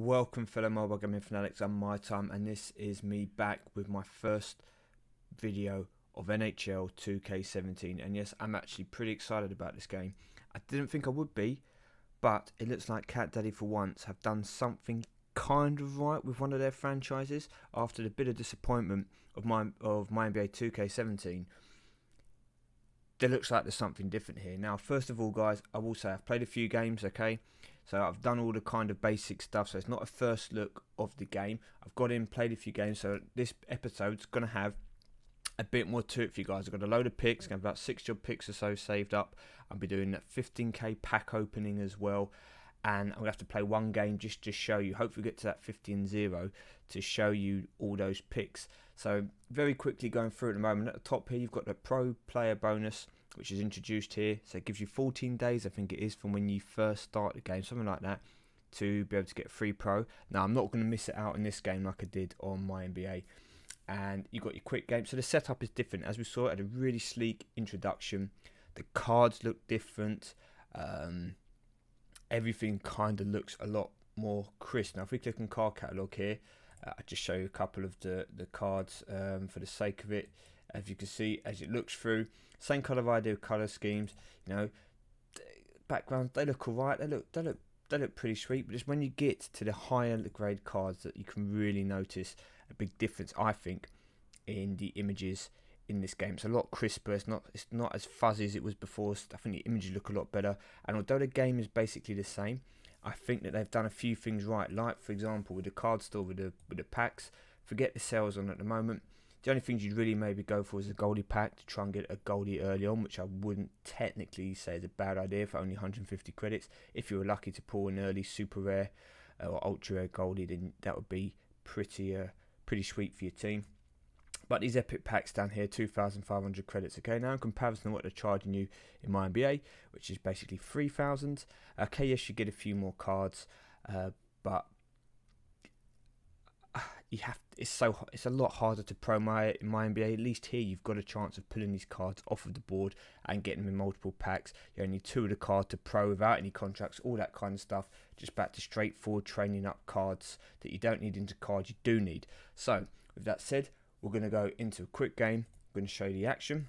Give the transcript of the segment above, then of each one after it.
Welcome fellow mobile gaming fanatics, I'm MyTyme and this is me back with my first video of NHL 2K17, and yes, I'm actually pretty excited about this game. I didn't think I would be, but it looks like Cat Daddy for once have done something kind of right with one of their franchises after the bit of disappointment of my NBA 2K17. There looks like there's something different here. Now, first of all, guys, I will say I've played a few games, okay? So I've done all the kind of basic stuff, so it's not a first look of the game. I've got in, played a few games, so this episode's going to have a bit more to it for you guys. I've got a load of picks, got about 6 job picks or so saved up. I'll be doing that 15k pack opening as well. And I'm going to have to play one game just to show you. Hopefully get to that 50-0 to show you all those picks. So very quickly going through at the moment. At the top here you've got the pro player bonus, which is introduced here. So it gives you 14 days, I think it is, from when you first start the game, something like that, to be able to get free pro. Now I'm not going to miss it out in this game like I did on my NBA. And you've got your quick game. So the setup is different. As we saw, it had a really sleek introduction. The cards look different. Everything kind of looks a lot more crisp. Now if we click on card catalogue here, I'll just show you a couple of the cards for the sake of it. As you can see, as it looks through, same kind of idea of colour schemes, you know, backgrounds, they look alright, they look pretty sweet, but it's when you get to the higher grade cards that you can really notice a big difference, I think, in the images in this game. It's a lot crisper, it's not as fuzzy as it was before. I think the images look a lot better, and although the game is basically the same, I think that they've done a few things right, like for example with the card store with the packs. Forget the sales on at the moment. The only things you'd really maybe go for is a Goldie pack to try and get a Goldie early on, which I wouldn't technically say is a bad idea for only 150 credits. If you were lucky to pull an early super rare or ultra rare Goldie, then that would be pretty sweet for your team. But these epic packs down here, 2,500 credits, okay? Now in comparison to what they're charging you in my NBA, which is basically 3,000. Okay, yes, you get a few more cards, but it's a lot harder to pro in my NBA. At least here you've got a chance of pulling these cards off of the board and getting them in multiple packs. You only need 2 of the card to pro without any contracts, all that kind of stuff. Just back to straightforward training up cards that you don't need into cards you do need. So with that said, we're going to go into a quick game. I'm going to show you the action.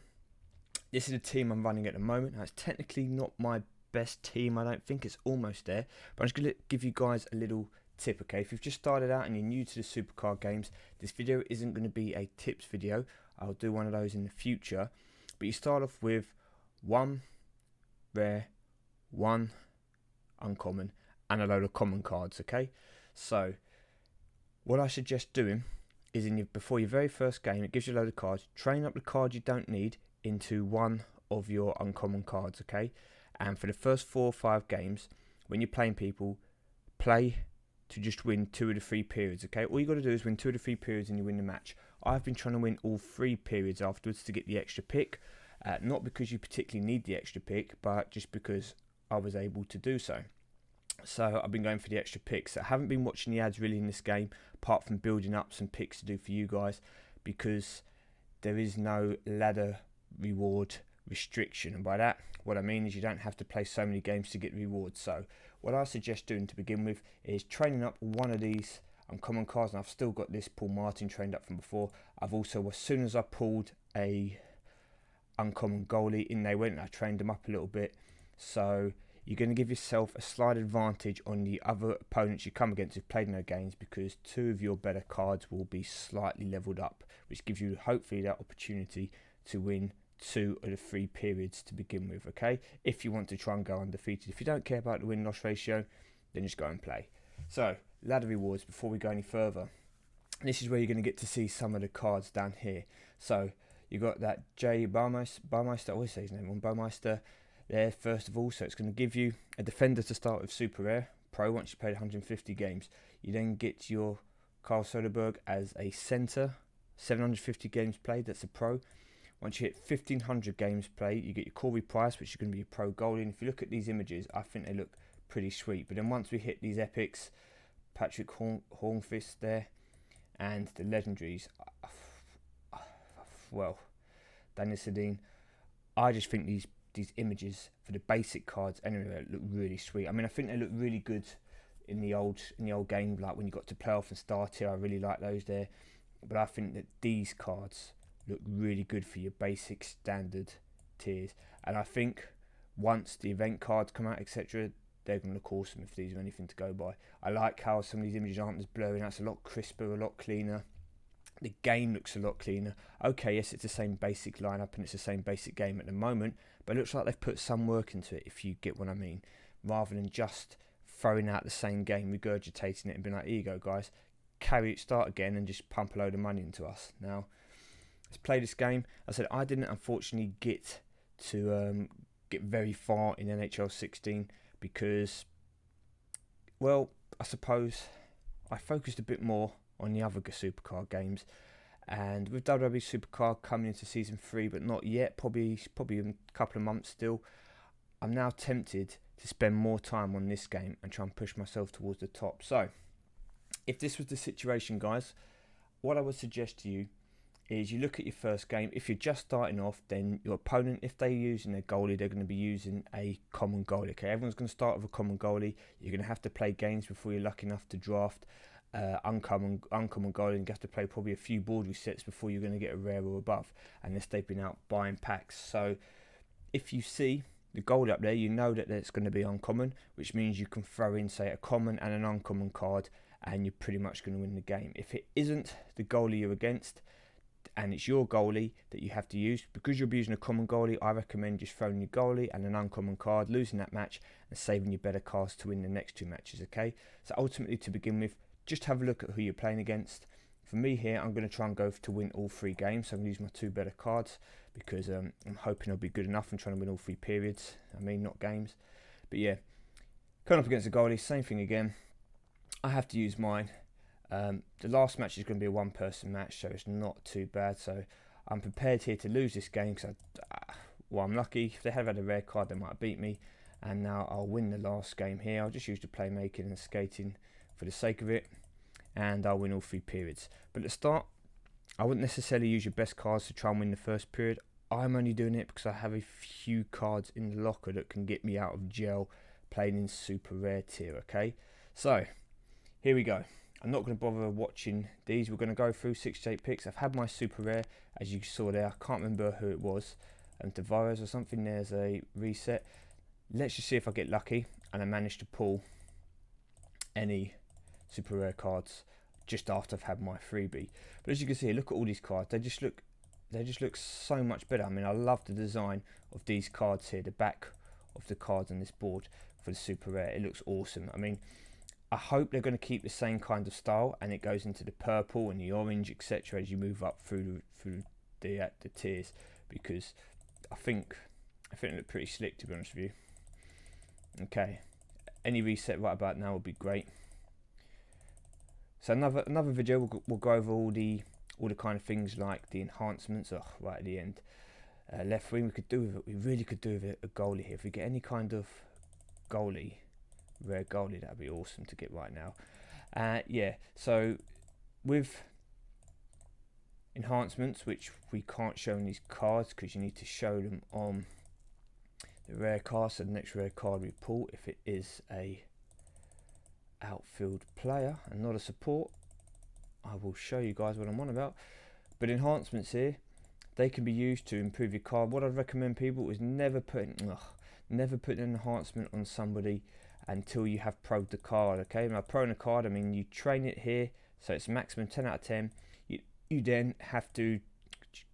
This is the team I'm running at the moment. Now, it's technically not my best team, I don't think. It's almost there. But I'm just going to give you guys a little tip, okay? If you've just started out and you're new to the Supercard games, this video isn't going to be a tips video. I'll do one of those in the future. But you start off with 1 rare, 1 uncommon, and a load of common cards, okay? So what I suggest doing is before your very first game, it gives you a load of cards. Train up the card you don't need into one of your uncommon cards, okay? And for the first 4 or 5 games, when you're playing people, play to just win 2 of the 3 periods, okay? All you got to do is win 2 of the 3 periods and you win the match. I've been trying to win all 3 periods afterwards to get the extra pick. Not because you particularly need the extra pick, but just because I was able to do so. So I've been going for the extra picks. I haven't been watching the ads really in this game, apart from building up some picks to do for you guys, because there is no ladder reward restriction. And by that, what I mean is you don't have to play so many games to get rewards. So what I suggest doing to begin with is training up one of these uncommon cards. And I've still got this Paul Martin trained up from before. I've also, as soon as I pulled a uncommon goalie, in they went, and I trained them up a little bit. So you're going to give yourself a slight advantage on the other opponents you come against who've played no games, because 2 of your better cards will be slightly leveled up, which gives you hopefully that opportunity to win 2 of the 3 periods to begin with, okay? If you want to try and go undefeated. If you don't care about the win-loss ratio, then just go and play. So, ladder rewards, before we go any further. This is where you're going to get to see some of the cards down here. So, you've got that J. Baumeister, I always say his name wrong, Baumeister, there first of all. So it's going to give you a defender to start with super rare pro once you played 150 games. You then get your Carl Soderberg as a center, 750 games played, that's a pro. Once you hit 1500 games played, you get your Corey Price, which is going to be a pro goalie. And if you look at these images, I think they look pretty sweet. But then once we hit these epics, Patrick Hornfist there, and the legendaries, well, Daniel Sedin, I just think these images for the basic cards anyway look really sweet. I mean, I think they look really good in the old game, like when you got to playoff and star tier. I really like those there, but I think that these cards look really good for your basic standard tiers, and I think once the event cards come out, etc., they're going to look awesome if these are anything to go by. I like how some of these images aren't as blurry. That's a lot crisper, a lot cleaner. The game looks a lot cleaner. Okay, yes, it's the same basic lineup and it's the same basic game at the moment, but it looks like they've put some work into it, if you get what I mean, rather than just throwing out the same game, regurgitating it and being like, here you go guys, carry it, start again and just pump a load of money into us. Now, let's play this game. I said I didn't unfortunately get to get very far in NHL 16 because, well, I suppose I focused a bit more on the other Supercard games, and with WWE Supercard coming into season 3 but not yet, probably a couple of months still, I'm now tempted to spend more time on this game and try and push myself towards the top. So if this was the situation, guys, what I would suggest to you is you look at your first game. If you're just starting off, then your opponent, if they're using their goalie, they're going to be using a common goalie. Okay, everyone's going to start with a common goalie. You're going to have to play games before you're lucky enough to draft uncommon goalie, and you have to play probably a few board resets before you're going to get a rare or above, unless they've been out buying packs. So if you see the goalie up there, you know that it's going to be uncommon, which means you can throw in, say, a common and an uncommon card, and you're pretty much going to win the game. If it isn't the goalie you're against, and it's your goalie that you have to use, because you're using a common goalie, I recommend just throwing your goalie and an uncommon card, losing that match, and saving your better cards to win the next 2 matches, okay? So ultimately, to begin with, just have a look at who you're playing against. For me here, I'm going to try and go to win all 3 games, so I'm going to use my 2 better cards, because I'm hoping I'll be good enough and trying to win all 3 periods, not games. But yeah, coming up against the goalie, same thing again. I have to use mine. The last match is going to be a 1-person match, so it's not too bad. So I'm prepared here to lose this game because I'm lucky. If they had had a rare card, they might have beat me. And now I'll win the last game here. I'll just use the playmaking and skating for the sake of it, and I'll win all 3 periods. But at the start, I wouldn't necessarily use your best cards to try and win the first period. I'm only doing it because I have a few cards in the locker that can get me out of jail playing in super rare tier, okay? So, here we go. I'm not going to bother watching these. We're going to go through 6 to 8 picks. I've had my super rare, as you saw there. I can't remember who it was. Tavares or something. There's a reset. Let's just see if I get lucky and I manage to pull any super rare cards just after I've had my freebie. But as you can see, look at all these cards. They just look so much better. I mean, I love the design of these cards here. The back of the cards on this board for the super rare. It looks awesome. I mean, I hope they're going to keep the same kind of style, and it goes into the purple and the orange, etc., as you move up through the tiers, because I think it looked pretty slick, to be honest with you. Okay, any reset right about now would be great. So another video we'll go over all the kind of things like the enhancements. Right at the end, left wing we really could do with a goalie here. If we get any kind of goalie, rare goalie, that'd be awesome to get right now. Yeah, so with enhancements, which we can't show in these cards because you need to show them on the rare card. So the next rare card we pull, if it is a outfield player and not a support, I will show you guys what I'm on about. But enhancements here, they can be used to improve your card. What I'd recommend people is never put an enhancement on somebody until you have pro'd the card. Okay, now pro'ing a card, I mean you train it here, so it's maximum 10 out of 10. You then have to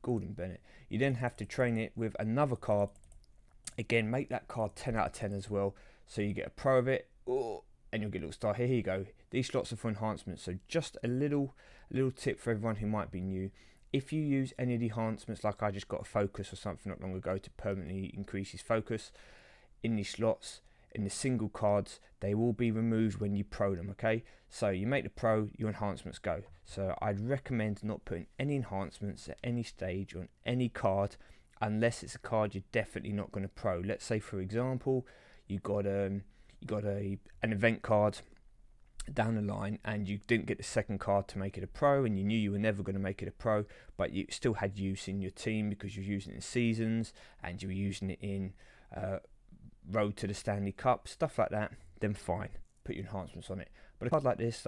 Gordon Bennett. You then have to train it with another card. Again, make that card 10 out of 10 as well, so you get a pro of it. And you'll get a little star. Here you go. These slots are for enhancements. So just a little tip for everyone who might be new. If you use any of the enhancements, like I just got a focus or something not long ago to permanently increase his focus, in these slots, in the single cards, they will be removed when you pro them, okay? So you make the pro, your enhancements go. So I'd recommend not putting any enhancements at any stage on any card unless it's a card you're definitely not going to pro. Let's say, for example, you got an event card down the line and you didn't get the second card to make it a pro, and you knew you were never going to make it a pro, but you still had use in your team because you're using it in seasons and you were using it in Road to the Stanley Cup, stuff like that, then fine, put your enhancements on it. But a card like this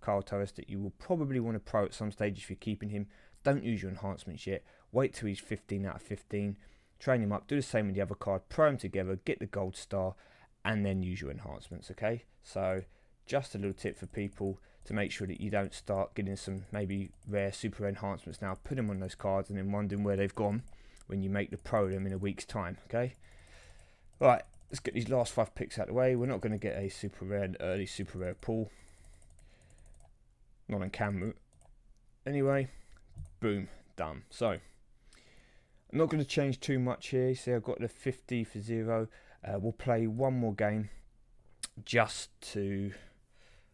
Carl Torres, that you will probably want to pro at some stage if you're keeping him, don't use your enhancements yet. Wait till he's 15 out of 15. Train him up. Do the same with the other card. Pro him together. Get the gold star. And then use your enhancements, okay? So just a little tip for people to make sure that you don't start getting some maybe rare super enhancements now. Put them on those cards and then wondering where they've gone when you make the pro them in a week's time, okay? Right, let's get these last 5 picks out of the way. We're not going to get a super rare, early super rare pull. Not on camera. Anyway, boom, done. So, I'm not going to change too much here. See, I've got the 50 for 0. We'll play one more game just for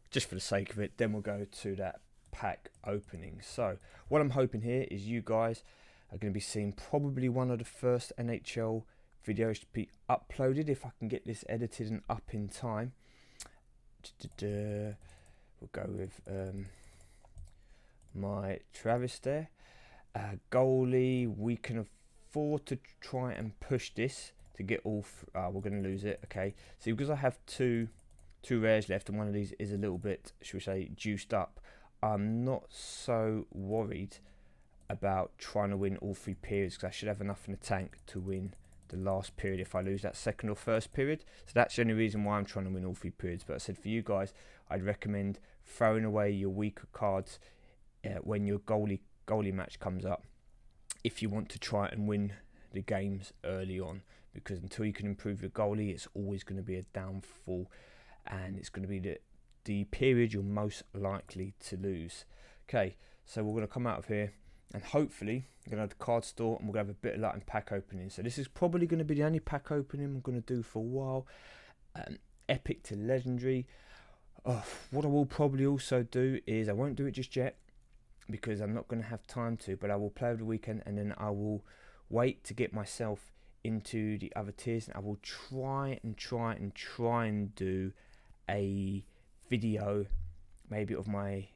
the sake of it. Then we'll go to that pack opening. So, what I'm hoping here is you guys are going to be seeing probably one of the first NHL videos to be uploaded if I can get this edited and up in time. We'll go with my Travis there. Goalie, we can afford to try and push this to get all. We're going to lose it. Okay, see, because I have two rares left and one of these is a little bit, should we say, juiced up, I'm not so worried about trying to win all 3 periods, because I should have enough in the tank to win the last period if I lose that second or first period. So that's the only reason why I'm trying to win all 3 periods. But I said, for you guys, I'd recommend throwing away your weaker cards when your goalie match comes up, if you want to try and win the games early on, because until you can improve your goalie, it's always going to be a downfall, and it's going to be the period you're most likely to lose. Okay, so we're going to come out of here, and hopefully we're going to have the card store, and we're going to have a bit of luck in pack opening. So this is probably going to be the only pack opening I'm going to do for a while. Epic to legendary. What I will probably also do is, I won't do it just yet because I'm not going to have time to, but I will play over the weekend, and then I will wait to get myself into the other tiers, and I will try and do a video maybe of my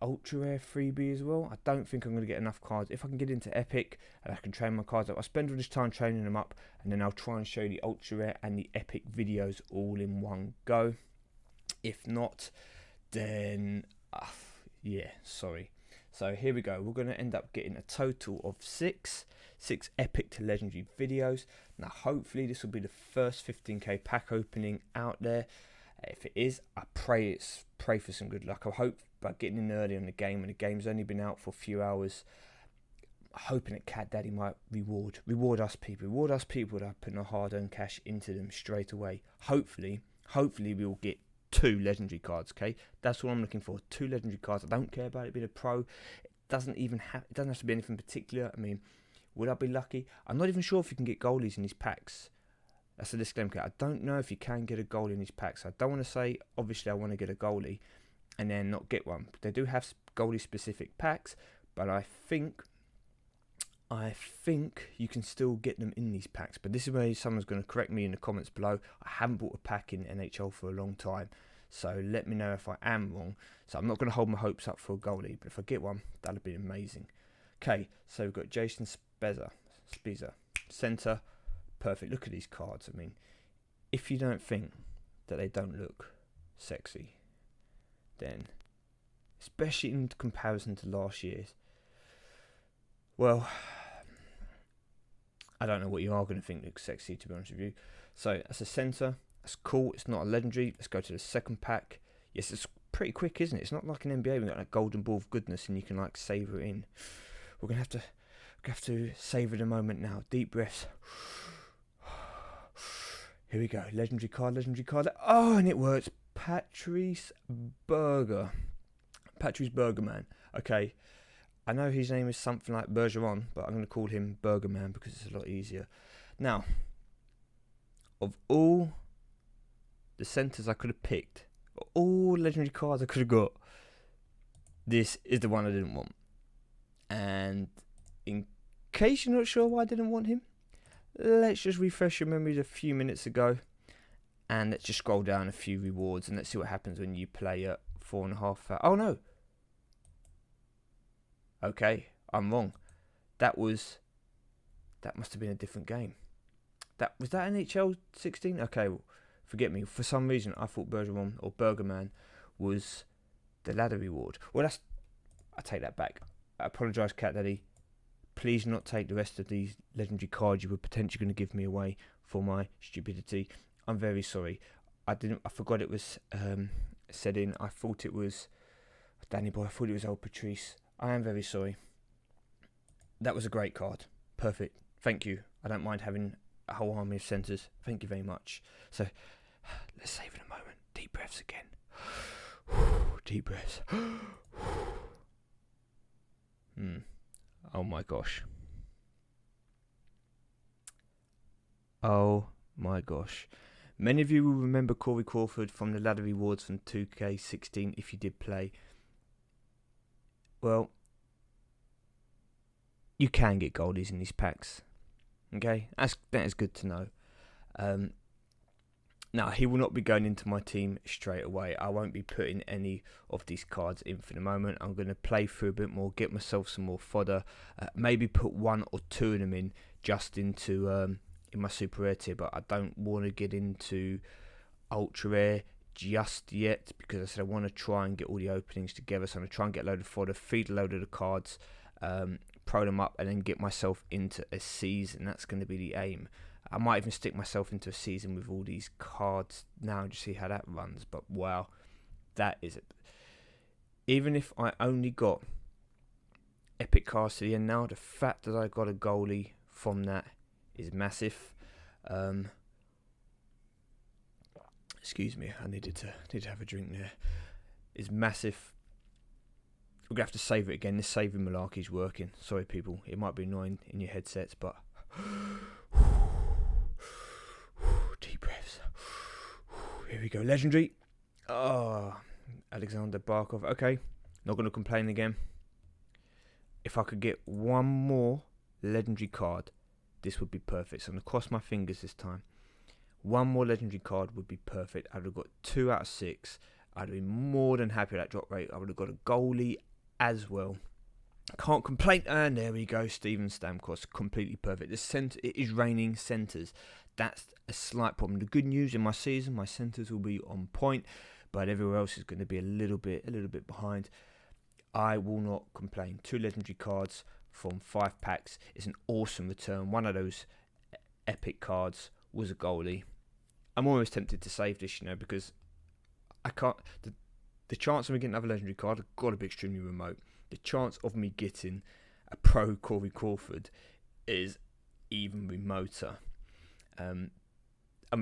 ultra rare freebie as well. I don't think I'm going to get enough cards. If I can get into epic and I can train my cards up, I'll spend all this time training them up, and then I'll try and show the ultra rare and the epic videos all in one go. If not, then yeah, sorry. So here we go. We're going to end up getting a total of six epic to legendary videos. Now hopefully this will be the first 15k pack opening out there. If it is, I pray for some good luck. I hope by getting in early on the game, when the game's only been out for a few hours, hoping that Cat Daddy might reward us people that are putting our hard-earned cash into them straight away. Hopefully we will get 2 legendary cards. Okay, that's what I'm looking for. 2 legendary cards. I don't care about it being a pro. It doesn't have to be anything particular. I mean, would I be lucky? I'm not even sure if you can get goalies in these packs. That's a disclaimer. I don't know if you can get a goalie in these packs. I don't want to say, obviously, I want to get a goalie and then not get one. They do have goalie-specific packs, but I think you can still get them in these packs. But this is where someone's going to correct me in the comments below. I haven't bought a pack in NHL for a long time, so let me know if I am wrong. So I'm not going to hold my hopes up for a goalie, but if I get one, that'll be amazing. Okay, so we've got Jason Spezza, centre. Perfect. Look at these cards. I mean, if you don't think that they don't look sexy, then, especially in comparison to last year's, well, I don't know what you are going to think looks sexy, to be honest with you. So that's a centre. That's cool. It's not a legendary. Let's go to the second pack. Yes, it's pretty quick, isn't it? It's not like an NBA. We've got that golden ball of goodness, and you can like savour it in. We're going to have to savour the moment now. Deep breaths. Here we go. Legendary card. Oh, and it works. Patrice Berger, man. Okay. I know his name is something like Bergeron, but I'm going to call him Burger Man because it's a lot easier. Now, of all the centres I could have picked, all legendary cards I could have got, this is the one I didn't want. And in case you're not sure why I didn't want him, let's just refresh your memories a few minutes ago, and let's just scroll down a few rewards, and let's see what happens when you play at 4.5. Oh no! Okay, I'm wrong. That must have been a different game. Was that NHL 16? Okay, well, Forget me. For some reason, I thought Bergeron or Bergerman was the ladder reward. Well, I take that back. I apologise, Cat Daddy. Please not take the rest of these legendary cards you were potentially going to give me away for my stupidity. I'm very sorry. I forgot it was said in. I thought it was Danny Boy. I thought it was old Patrice. I am very sorry. That was a great card. Perfect. Thank you. I don't mind having a whole army of centres. Thank you very much. So, let's save it a moment. Deep breaths again. Deep breaths. Oh my gosh. Oh my gosh. Many of you will remember Corey Crawford from the ladder rewards from 2K16 if you did play. Well, you can get goldies in these packs. Okay, that is good to know. Now, he will not be going into my team straight away. I won't be putting any of these cards in for the moment. I'm going to play through a bit more, get myself some more fodder. Maybe put 1 or 2 of them in just into in my super rare tier. But I don't want to get into ultra rare just yet, because I said I want to try and get all the openings together. So I'm going to try and get a load of fodder, feed a load of the cards, pro them up, and then get myself into a season. That's going to be the aim. I might even stick myself into a season with all these cards now and just see how that runs. But wow, that is it. Even if I only got epic cards to the end now, the fact that I got a goalie from that is massive. Excuse me, I needed to have a drink there. Is massive. We're going to have to save it again. This saving malarkey is working. Sorry, people. It might be annoying in your headsets, but deep breaths. Here we go. Legendary. Oh, Alexander Barkov. Okay, not going to complain again. If I could get one more legendary card, this would be perfect. So I'm going to cross my fingers this time. One more legendary card would be perfect. I would have got 2 out of 6. I'd have been more than happy with that drop rate. I would have got a goalie as well. Can't complain. And there we go. Steven Stamkos. Completely perfect. It is raining centres. That's a slight problem. The good news in my season, my centres will be on point, but everywhere else is going to be a little bit behind. I will not complain. 2 legendary cards from 5 packs is an awesome return. One of those epic cards was a goalie. I'm almost tempted to save this, because I can't. The chance of me getting another legendary card has got to be extremely remote. The chance of me getting a pro Corey Crawford is even remoter. I'm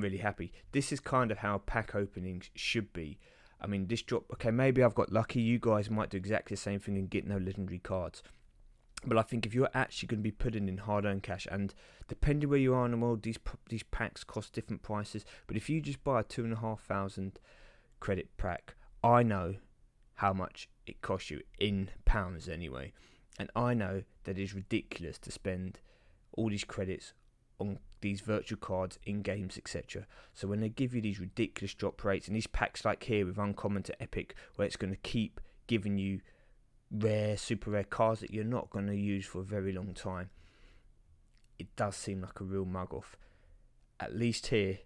really happy. This is kind of how pack openings should be. I mean, this drop. Okay, maybe I've got lucky. You guys might do exactly the same thing and get no legendary cards. But I think if you're actually going to be putting in hard-earned cash, and depending where you are in the world, these packs cost different prices. But if you just buy a 2,500 credit pack, I know how much it costs you in pounds anyway, and I know that it's ridiculous to spend all these credits on these virtual cards in games, etc. So when they give you these ridiculous drop rates and these packs like here with uncommon to epic, where it's going to keep giving you rare, super rare cards that you're not going to use for a very long time, it does seem like a real mug off. At least here,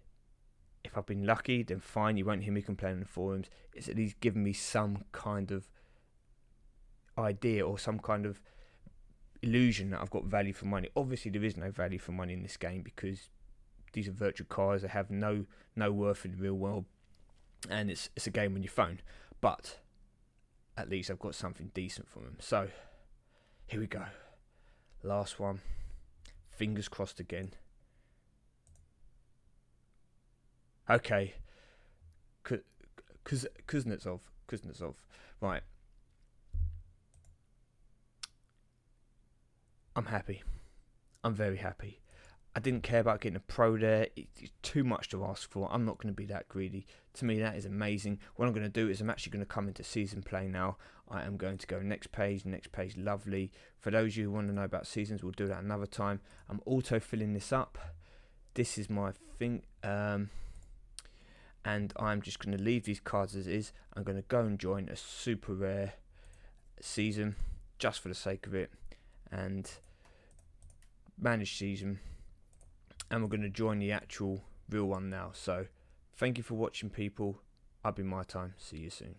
if I've been lucky, then fine, you won't hear me complain in the forums. It's at least given me some kind of idea or some kind of illusion that I've got value for money. Obviously there is no value for money in this game, because these are virtual cards that have no worth in the real world, and it's a game on your phone. But at least I've got something decent from them. So here we go, last one, fingers crossed again. Okay, Kuznetsov, right. I'm happy. I'm very happy. I didn't care about getting a pro there. It's too much to ask for. I'm not going to be that greedy. To me, that is amazing. What I'm going to do is I'm actually going to come into season play now. I am going to go next page, lovely. For those of you who want to know about seasons, we'll do that another time. I'm auto filling this up. This is my thing. And I'm just going to leave these cards as is. I'm going to go and join a super rare season just for the sake of it, and manage season, and we're going to join the actual real one now. So Thank you for watching, people. I've been MyTyme. See you soon.